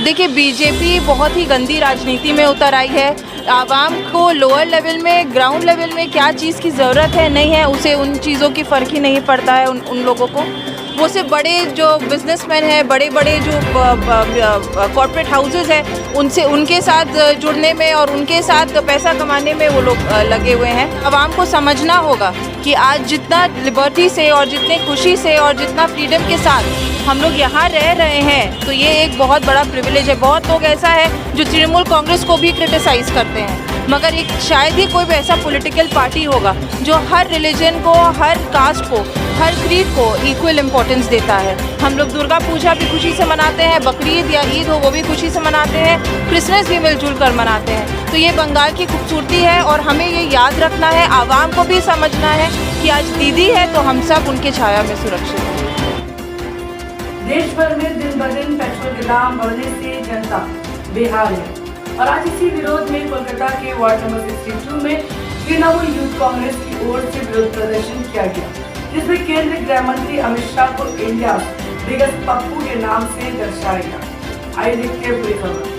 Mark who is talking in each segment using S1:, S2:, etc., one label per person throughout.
S1: देखिए, बीजेपी बहुत ही गंदी राजनीति में उतर आई है। आवाम को लोअर लेवल में, ग्राउंड लेवल में क्या चीज़ की ज़रूरत है नहीं है, उसे उन चीज़ों की फ़र्क ही नहीं पड़ता है उन लोगों को। वो सिर्फ बड़े जो बिजनेसमैन हैं, बड़े बड़े जो कॉर्पोरेट हाउसेस हैं, उनके साथ जुड़ने में और उनके साथ पैसा कमाने में वो लोग लगे हुए हैं। आवाम को समझना होगा कि आज जितना लिबर्टी से और जितने खुशी से और जितना फ्रीडम के साथ हम लोग यहाँ रह रहे हैं, तो ये एक बहुत बड़ा प्रिविलेज है। बहुत लोग ऐसा है जो तृणमूल कांग्रेस को भी क्रिटिसाइज़ करते हैं, मगर एक शायद ही कोई भी ऐसा पॉलिटिकल पार्टी होगा जो हर रिलीजन को, हर कास्ट को, हर क्रीड को इक्वल इम्पोर्टेंस देता है। हम लोग दुर्गा पूजा भी खुशी से मनाते हैं, बकरीद या ईद हो वो भी खुशी से मनाते हैं, क्रिसमस भी मिलजुल कर मनाते हैं। तो ये बंगाल की खूबसूरती है और हमें ये याद रखना है, आवाम को भी समझना है कि आज दीदी है तो हम सब उनके छाया में सुरक्षित हैं।
S2: देश भर में दिन ब दिन पेट्रोल के दाम बढ़ने से जनता बेहाल है और आज इसी विरोध में कोलकाता के वार्ड नंबर 62 में तृणमूल यूथ कांग्रेस की ओर से विरोध प्रदर्शन किया गया, जिसमें केंद्रीय गृह मंत्री अमित शाह को इंडिया बिगेस्ट पप्पू के नाम से दर्शाया गया। आइए देखते हैं पूरी खबर।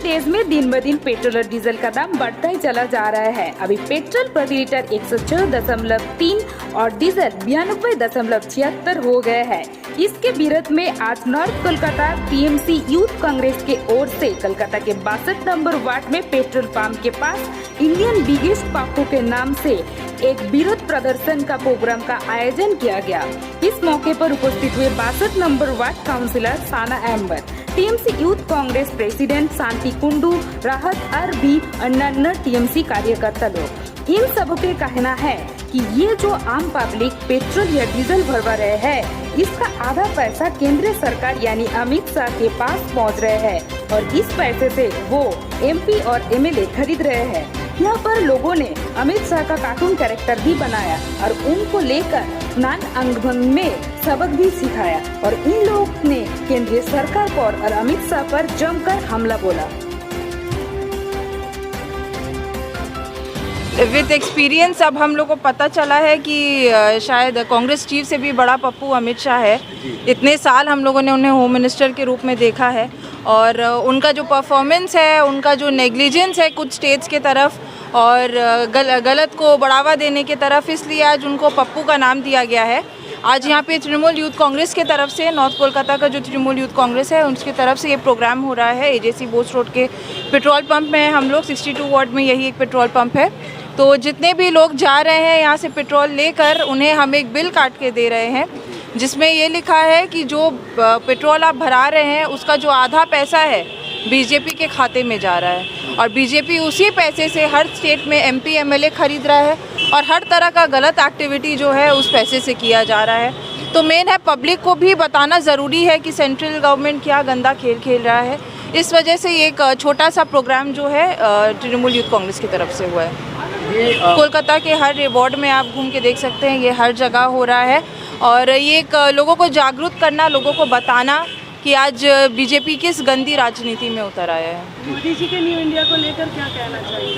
S3: देश में दिन ब दिन पेट्रोल और डीजल का दाम बढ़ता ही चला जा रहा है। अभी पेट्रोल प्रति लीटर 106.3 और डीजल 92.76 हो गए हैं। इसके विरोध में आज north Kolkata TMC youth Congress के ओर से कोलकाता के 62 नंबर वार्ड में पेट्रोल पंप के पास इंडियन बिगेस्ट पप्पू के नाम से एक विरोध प्रदर्शन का प्रोग्राम का आयोजन किया गया। इस मौके पर उपस्थित हुए 62 number ward councillor Sana Ambar, TMC youth Congress president Shanti Kundu, Rahat Arbi, अन्य टीएमसी कार्यकर्ता लोग। इन सबों के कहना है कि ये जो आम पब्लिक पेट्रोल या डीजल भरवा रहे हैं, इसका आधा पैसा केंद्र सरकार यानी अमित शाह के पास पहुंच रहे हैं और इस पैसे से वो एमपी और एमएलए खरीद रहे हैं। यहाँ पर लोगों ने अमित शाह का कार्टून कैरेक्टर भी बनाया और उनको लेकर स्नान अंगन में सबक भी सिखाया और इन लोगों ने केंद्रीय सरकार पर और अमित शाह पर जमकर हमला बोला।
S1: विद एक्सपीरियंस अब हम लोग को पता चला है कि शायद कांग्रेस चीफ से भी बड़ा पप्पू अमित शाह है। इतने साल हम लोगों ने उन्हें होम मिनिस्टर के रूप में देखा है और उनका जो परफॉर्मेंस है, उनका जो नेग्लिजेंस है कुछ स्टेट्स के तरफ और गलत को बढ़ावा देने के तरफ, इसलिए आज उनको पप्पू का नाम दिया गया है। आज यहाँ पे तृणमूल यूथ कांग्रेस के तरफ से, नॉर्थ कोलकाता का जो तृणमूल यूथ कांग्रेस है उसकी तरफ से ये प्रोग्राम हो रहा है। एजेसी बोस रोड के पेट्रोल पंप में हम लोग 62 वार्ड में यही एक पेट्रोल पंप है। तो जितने भी लोग जा रहे हैं यहाँ से पेट्रोल लेकर, उन्हें हम एक बिल काट के दे रहे हैं जिसमें ये लिखा है कि जो पेट्रोल आप भरा रहे हैं उसका जो आधा पैसा है बीजेपी के खाते में जा रहा है और बीजेपी उसी पैसे से हर स्टेट में एमपी एमएलए खरीद रहा है और हर तरह का गलत एक्टिविटी जो है उस पैसे से किया जा रहा है। तो मेन है पब्लिक को भी बताना ज़रूरी है कि सेंट्रल गवर्नमेंट क्या गंदा खेल खेल रहा है। इस वजह से ये एक छोटा सा प्रोग्राम जो है तृणमूल यूथ कांग्रेस की तरफ से हुआ है। कोलकाता के हर वार्ड में आप घूम के देख सकते हैं, ये हर जगह हो रहा है और ये एक लोगों को जागरूक करना, लोगों को बताना कि आज बीजेपी किस गंदी राजनीति में उतर आया है।
S2: मोदी जी के न्यू इंडिया को लेकर क्या कहना चाहिए?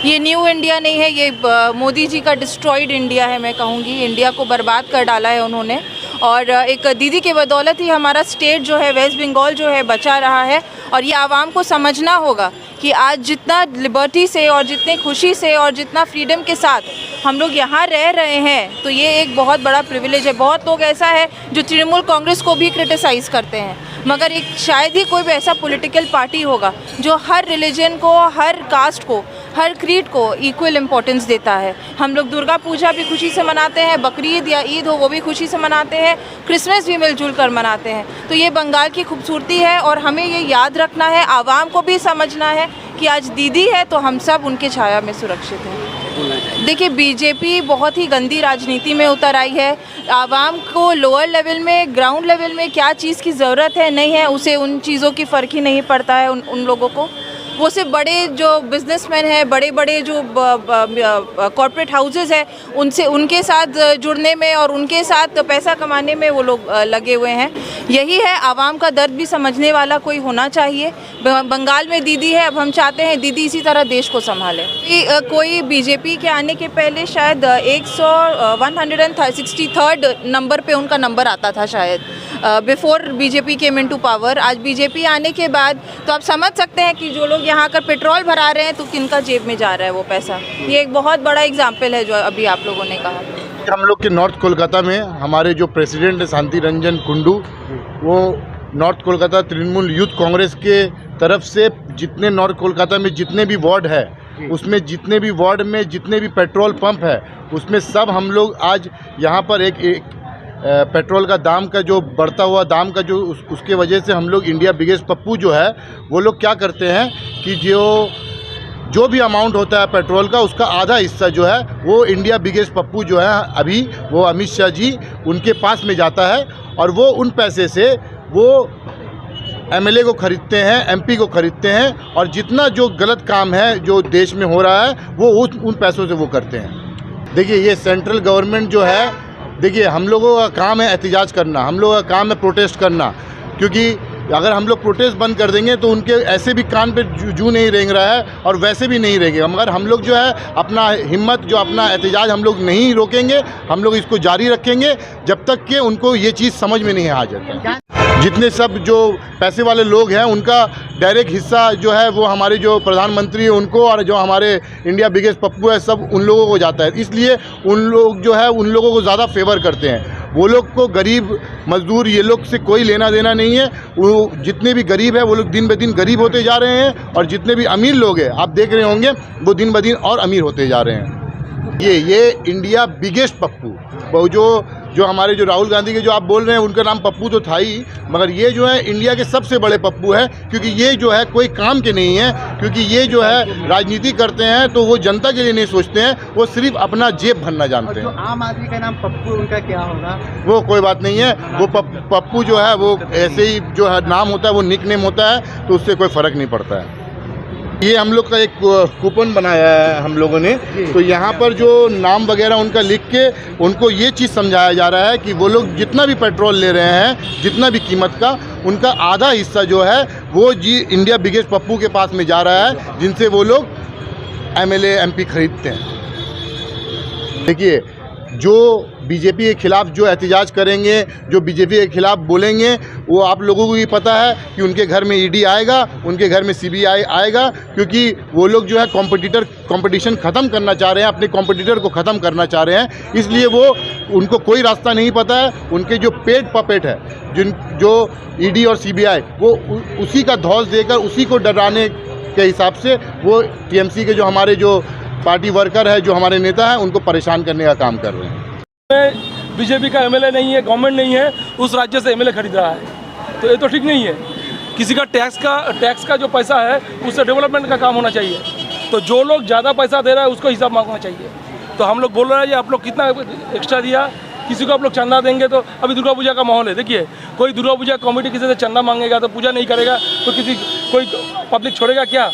S1: ये न्यू इंडिया नहीं है, ये मोदी जी का डिस्ट्रॉयड इंडिया है। मैं कहूँगी इंडिया को बर्बाद कर डाला है उन्होंने और एक दीदी के बदौलत ही हमारा स्टेट जो है, वेस्ट बंगाल जो है, बचा रहा है। और ये आवाम को समझना होगा कि आज जितना लिबर्टी से और जितने खुशी से और जितना फ्रीडम के साथ हम लोग यहाँ रह रहे हैं, तो ये एक बहुत बड़ा प्रिविलेज है। बहुत लोग ऐसा है जो तृणमूल कांग्रेस को भी क्रिटिसाइज़ करते हैं, मगर एक शायद ही कोई भी ऐसा पॉलिटिकल पार्टी होगा जो हर रिलीजन को, हर कास्ट को, हर क्रीड को इक्वल इम्पोर्टेंस देता है। हम लोग दुर्गा पूजा भी खुशी से मनाते हैं, बकरीद या ईद हो वो भी खुशी से मनाते हैं, क्रिसमस भी मिलजुल कर मनाते हैं। तो ये बंगाल की खूबसूरती है और हमें ये याद रखना है, आवाम को भी समझना है कि आज दीदी है तो हम सब उनके छाया में सुरक्षित हैं। देखिए, बीजेपी बहुत ही गंदी राजनीति में उतर आई है। आवाम को लोअर लेवल में, ग्राउंड लेवल में क्या चीज़ की ज़रूरत है नहीं है, उसे उन चीज़ों की फ़र्क ही नहीं पड़ता है उन लोगों को। वो सिर्फ बड़े जो बिजनेसमैन हैं, बड़े बड़े जो कॉर्पोरेट हाउसेस हैं, उनके साथ जुड़ने में और उनके साथ पैसा कमाने में वो लोग लगे हुए हैं। यही है, आवाम का दर्द भी समझने वाला कोई होना चाहिए। बंगाल में दीदी है, अब हम चाहते हैं दीदी इसी तरह देश को संभाले। कोई बीजेपी के आने के पहले शायद 163rd नंबर पे उनका नंबर आता था शायद, before BJP came into power. आज बीजेपी आने के बाद तो आप समझ सकते हैं कि जो लोग यहाँ आकर पेट्रोल भरा रहे हैं तो किनका जेब में जा रहा है वो पैसा। ये एक बहुत बड़ा एग्जाम्पल है जो अभी आप लोगों ने कहा।
S4: हम लोग के नॉर्थ कोलकाता में हमारे जो प्रेसिडेंट है शांति रंजन कुंडू, वो नॉर्थ कोलकाता तृणमूल यूथ कांग्रेस के तरफ से जितने नॉर्थ कोलकाता में जितने भी वार्ड है, उसमें जितने भी वार्ड में जितने भी पेट्रोल पंप है, उसमें सब हम लोग आज यहाँ पर एक पेट्रोल का दाम का जो बढ़ता हुआ दाम का जो उसके वजह से हम लोग इंडिया बिगेस्ट पप्पू जो है वो लोग क्या करते हैं कि जो भी अमाउंट होता है पेट्रोल का, उसका आधा हिस्सा जो है वो इंडिया बिगेस्ट पप्पू जो है अभी वो अमित शाह जी उनके पास में जाता है, और वो उन पैसे से वो एमएलए को खरीदते हैं, एमपी को खरीदते हैं, और जितना जो गलत काम है जो देश में हो रहा है वो उन पैसों से वो करते हैं। देखिए, ये सेंट्रल गवर्नमेंट जो है, देखिए हम लोगों का काम है एहतजाज करना, हम लोगों का काम है प्रोटेस्ट करना, क्योंकि अगर हम लोग प्रोटेस्ट बंद कर देंगे तो उनके ऐसे भी कान पे जू नहीं रेंग रहा है और वैसे भी नहीं रहेंगे। मगर हम लोग जो है अपना हिम्मत जो अपना एहतजाज हम लोग नहीं रोकेंगे, हम लोग इसको जारी रखेंगे जब तक कि उनको ये चीज़ समझ में नहीं आ जाती। जितने सब जो पैसे वाले लोग हैं उनका डायरेक्ट हिस्सा जो है वो हमारे जो प्रधानमंत्री है उनको, और जो हमारे इंडिया बिगेस्ट पप्पू है सब उन लोगों को जाता है। इसलिए उन लोग जो है उन लोगों को ज़्यादा फेवर करते हैं। वो लोग को गरीब मजदूर ये लोग से कोई लेना देना नहीं है। वो जितने भी गरीब है वो लोग दिन ब दिन गरीब होते जा रहे हैं, और जितने भी अमीर लोग हैं आप देख रहे होंगे वो दिन ब दिन और अमीर होते जा रहे हैं। ये इंडिया बिगेस्ट पप्पू, वो जो हमारे जो राहुल गांधी के जो आप बोल रहे हैं उनका नाम पप्पू तो था ही, मगर ये जो है इंडिया के सबसे बड़े पप्पू है, क्योंकि ये जो है कोई काम के नहीं है, क्योंकि ये जो है राजनीति करते हैं तो वो जनता के लिए नहीं सोचते हैं, वो सिर्फ अपना जेब भरना जानते हैं।
S5: आम आदमी का नाम पप्पू, उनका क्या होगा?
S4: वो कोई बात नहीं है, वो पप्पू जो है वो ऐसे ही जो है नाम होता है, वो निक नेम होता है, तो उससे कोई फ़र्क नहीं पड़ता है। ये हम लोग का एक कूपन बनाया है हम लोगों ने, तो यहाँ पर जो नाम वगैरह उनका लिख के उनको ये चीज़ समझाया जा रहा है कि वो लोग जितना भी पेट्रोल ले रहे हैं, जितना भी कीमत का, उनका आधा हिस्सा जो है वो इंडिया बिगेस्ट पप्पू के पास में जा रहा है, जिनसे वो लोग एमएलए एमपी खरीदते हैं। देखिए, जो बीजेपी के खिलाफ जो एहतजाज करेंगे, जो बीजेपी के खिलाफ बोलेंगे, वो आप लोगों को भी पता है कि उनके घर में ईडी आएगा, उनके घर में सीबीआई आएगा, क्योंकि वो लोग जो है कंपटीशन ख़त्म करना चाह रहे हैं, अपने कॉम्पिटिटर को ख़त्म करना चाह रहे हैं। इसलिए वो उनको कोई रास्ता नहीं पता है। उनके जो पेट पपेट है, जो ईडी और सीबीआई, वो उसी का धौस देकर उसी को डराने के हिसाब से वो टीएमसी के जो हमारे जो पार्टी वर्कर है, जो हमारे नेता हैं, उनको परेशान करने का काम कर रहे हैं।
S6: बीजेपी का एमएलए नहीं है, गवर्नमेंट नहीं है, उस राज्य से एमएलए खरीद रहा है, तो ये तो ठीक नहीं है। किसी का टैक्स का जो पैसा है उससे डेवलपमेंट का काम होना चाहिए। तो जो लोग ज़्यादा पैसा दे रहा है उसको हिसाब मांगना चाहिए। तो हम लोग बोल रहे हैं आप लोग कितना एक्स्ट्रा दिया, किसी को आप लोग चंदा देंगे। तो अभी दुर्गा पूजा का माहौल है, देखिए कोई दुर्गा पूजा कमेटी किसी से चंदा मांगेगा तो पूजा नहीं करेगा, तो कोई पब्लिक छोड़ेगा क्या?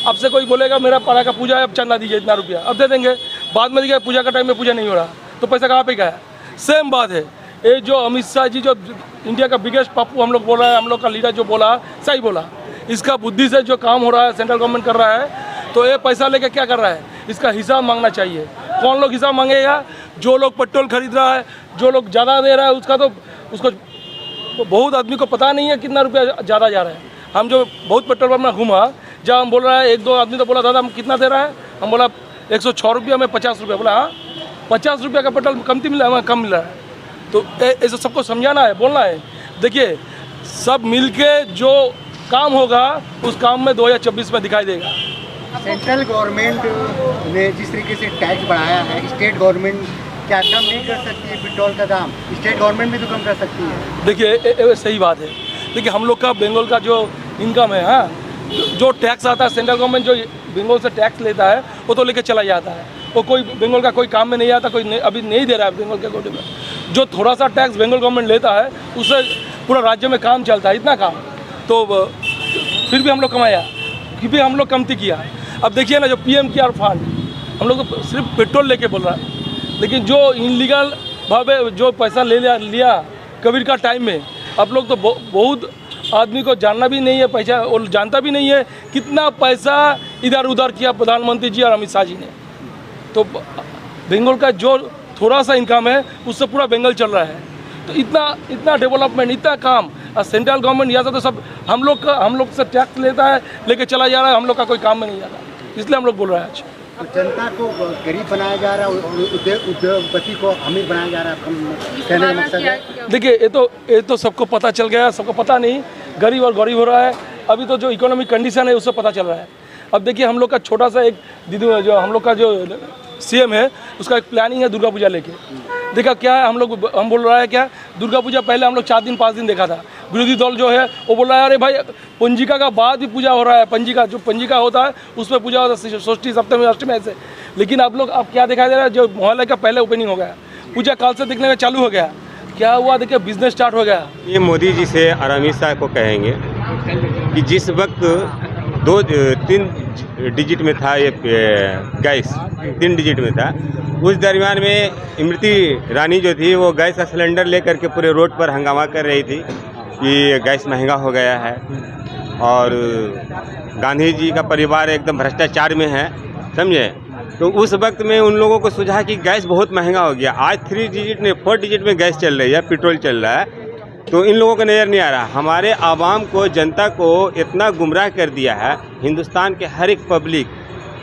S6: आपसे कोई बोलेगा मेरा पारा का पूजा है, अब चंदा दीजिए इतना रुपया, अब दे देंगे। बाद में देखिए पूजा का टाइम में पूजा नहीं हो रहा, तो पैसा कहाँ पे गया? सेम बात है। ये जो अमित शाह जी जो इंडिया का बिगेस्ट पप्पू हम लोग बोल रहे हैं, हम लोग का लीडर जो बोला सही बोला। इसका बुद्धि से जो काम हो रहा है सेंट्रल गवर्नमेंट कर रहा है, तो ये पैसा लेके क्या कर रहा है, इसका हिसाब मांगना चाहिए। कौन लोग हिसाब मांगेगा? जो लोग पेट्रोल खरीद रहा है, जो लोग ज़्यादा दे रहा है, उसको बहुत आदमी को पता नहीं है कितना रुपया ज़्यादा जा रहा है। हम जो बहुत पेट्रोल पंप में घूमा, जब हम बोल रहा है, एक दो आदमी तो बोला दादा हम कितना दे रहा है, हम बोला 106 रुपया में 50 रुपया। बोला हाँ 50 रुपया का पेट्रोल कमती मिल रहा है, हमें कम मिल रहा है। तो ऐसे सबको समझाना है, बोलना है। देखिए सब मिलके जो काम होगा उस काम में 2024 में दिखाई देगा।
S5: सेंट्रल गवर्नमेंट ने जिस तरीके से टैक्स बढ़ाया है, स्टेट गवर्नमेंट क्या कम नहीं कर सकती है पेट्रोल का दाम? स्टेट गवर्नमेंट भी तो कम कर सकती है।
S6: देखिए सही बात है। देखिए हम लोग का बंगाल का जो इनकम है, हाँ जो टैक्स आता है, सेंट्रल गवर्नमेंट जो बंगाल से टैक्स लेता है वो तो लेके चला जाता है। वो कोई बंगाल का कोई काम में नहीं आता, कोई अभी नहीं दे रहा है बंगाल के कोटे में। जो थोड़ा सा टैक्स बंगाल गवर्नमेंट लेता है उससे पूरा राज्य में काम चलता है, इतना काम। तो फिर भी हम लोग कमाया, फिर भी हम लोग कमती किया। अब देखिए ना जो PM केयर फंड, हम लोग तो सिर्फ पेट्रोल लेके बोल रहा है, लेकिन जो इनलीगल भावे जो पैसा ले लिया कोविड का टाइम में, आप लोग तो बहुत आदमी को जानना भी नहीं है, पैसा और जानता भी नहीं है कितना पैसा इधर उधर किया प्रधानमंत्री जी और अमित शाह जी ने। तो बंगाल का जो थोड़ा सा इनकम है उससे पूरा बंगाल चल रहा है। तो इतना डेवलपमेंट, इतना काम, और सेंट्रल गवर्नमेंट यहाँ से तो सब हम लोग से टैक्स लेता है, लेके चला जा रहा है, हम लोग का कोई काम में नहीं आता, इसलिए हम लोग बोल रहे हैं आज।
S5: तो जनता को गरीब बनाया जा रहा है, उद्योगपति को अमीर बनाया जा रहा है, कहने का मकसद है।
S6: देखिए ये तो सबको पता चल गया, सबको पता नहीं गरीब और गरीब हो रहा है। अभी तो जो इकोनॉमिक कंडीशन है उससे पता चल रहा है। अब देखिए हम लोग का छोटा सा एक दीदी जो हम लोग का जो सीएम है उसका एक प्लानिंग है दुर्गा पूजा लेके। देखा क्या है, हम बोल रहा है क्या, दुर्गा पूजा पहले हम लोग 4 दिन 5 दिन देखा था। विरोधी दल जो है वो बोल रहा है अरे भाई पंजिका का बाद भी पूजा हो रहा है, पंजिका होता है उस पर पूजा होता है, षष्ठी सप्तमी अष्टमी ऐसे। लेकिन आप लोग अब क्या दिखाई दे रहा है, जो मोहल्ले का पहले ओपनिंग हो गया, पूजा काल से दिखने में चालू हो गया, क्या हुआ देखिए बिजनेस स्टार्ट हो गया।
S7: ये मोदी जी से और अमित शाह को कहेंगे कि जिस वक्त 2-3 डिजिट में था ये गैस, 3 डिजिट में था, उस दरमियान में स्मृति ईरानी जो थी वो गैस का सिलेंडर लेकर के पूरे रोड पर हंगामा कर रही थी कि गैस महंगा हो गया है। और गांधी जी का परिवार एकदम भ्रष्टाचार में है, समझे। तो उस वक्त में उन लोगों को सुझा कि गैस बहुत महंगा हो गया। आज 3 डिजिट में 4 डिजिट में गैस चल रही है, पेट्रोल चल रहा है, तो इन लोगों को नज़र नहीं आ रहा। हमारे आवाम को, जनता को इतना गुमराह कर दिया है, हिंदुस्तान के हर एक पब्लिक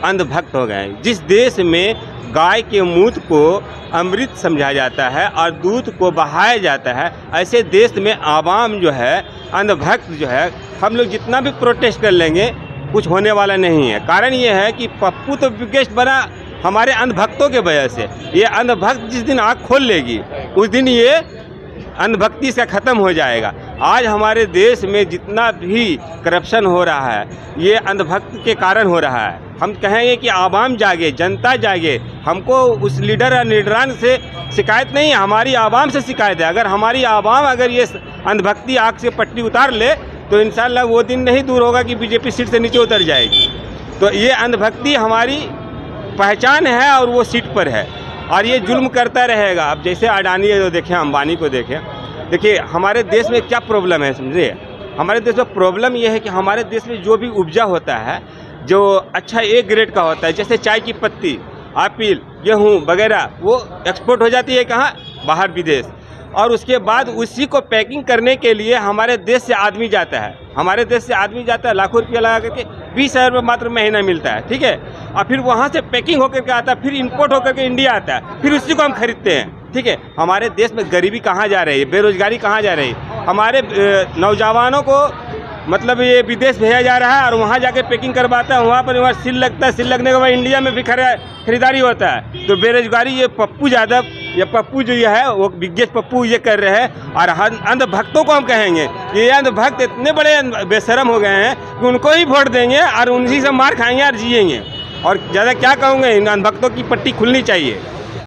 S7: अंधभक्त हो गए हैं। जिस देश में गाय के मूत्र को अमृत समझा जाता है और दूध को बहाया जाता है, ऐसे देश में आवाम जो है, अंधभक्त जो है, हम लोग जितना भी प्रोटेस्ट कर लेंगे कुछ होने वाला नहीं है। कारण ये है कि पप्पू तो विकेट बना हमारे अंधभक्तों के वजह से। ये अंधभक्त जिस दिन आँख खोल लेगी उस दिन ये अंधभक्ति से ख़त्म हो जाएगा। आज हमारे देश में जितना भी करप्शन हो रहा है ये अंधभक्त के कारण हो रहा है। हम कहेंगे कि आवाम जागे, जनता जागे। हमको उस लीडर या लीडरान से शिकायत नहीं है, हमारी आवाम से शिकायत है। अगर हमारी आवाम अगर ये अंधभक्ति आँख से पट्टी उतार ले तो इंशाल्लाह वो दिन नहीं दूर होगा कि बीजेपी सीट से नीचे उतर जाएगी। तो ये अंधभक्ति हमारी पहचान है और वो सीट पर है और ये जुल्म करता रहेगा। अब जैसे अडानी है, तो देखें अंबानी को देखें, देखिए हमारे देश में क्या प्रॉब्लम है, समझिए। हमारे देश में प्रॉब्लम ये है कि हमारे देश में जो भी उपजा होता है जो अच्छा A ग्रेड का होता है, जैसे चाय की पत्ती, एप्पल, गेहूँ वगैरह, वो एक्सपोर्ट हो जाती है कहाँ, बाहर विदेश। और उसके बाद उसी को पैकिंग करने के लिए हमारे देश से आदमी जाता है। हमारे देश से आदमी जाता है, लाखों रुपया लगा करके 20,000 रुपये मात्र महीना मिलता है, ठीक है। और फिर वहाँ से पैकिंग होकर के आता है, फिर इंपोर्ट होकर के इंडिया आता है, फिर उसी को हम खरीदते हैं, ठीक है। हमारे देश में गरीबी कहाँ जा रही है, बेरोजगारी कहाँ जा रही है। हमारे नौजवानों को मतलब ये विदेश भेजा जा रहा है और वहाँ जाके पैकिंग करवाता है, वहाँ पर वहाँ सील लगता है, सील लगने के बाद इंडिया में भी खरीदारी होता है। तो बेरोजगारी ये पप्पू यादव, ये पप्पू जो ये है वो विज्ञेश पप्पू ये कर रहे हैं। और अंधभक्तों को हम कहेंगे ये अंधभक्त इतने बड़े बेशरम हो गए हैं कि उनको ही वोट देंगे और उन्हीं से मार खाएंगे और जिएंगे। और ज़्यादा क्या कहूँगे, इन अंधभक्तों की पट्टी खुलनी चाहिए।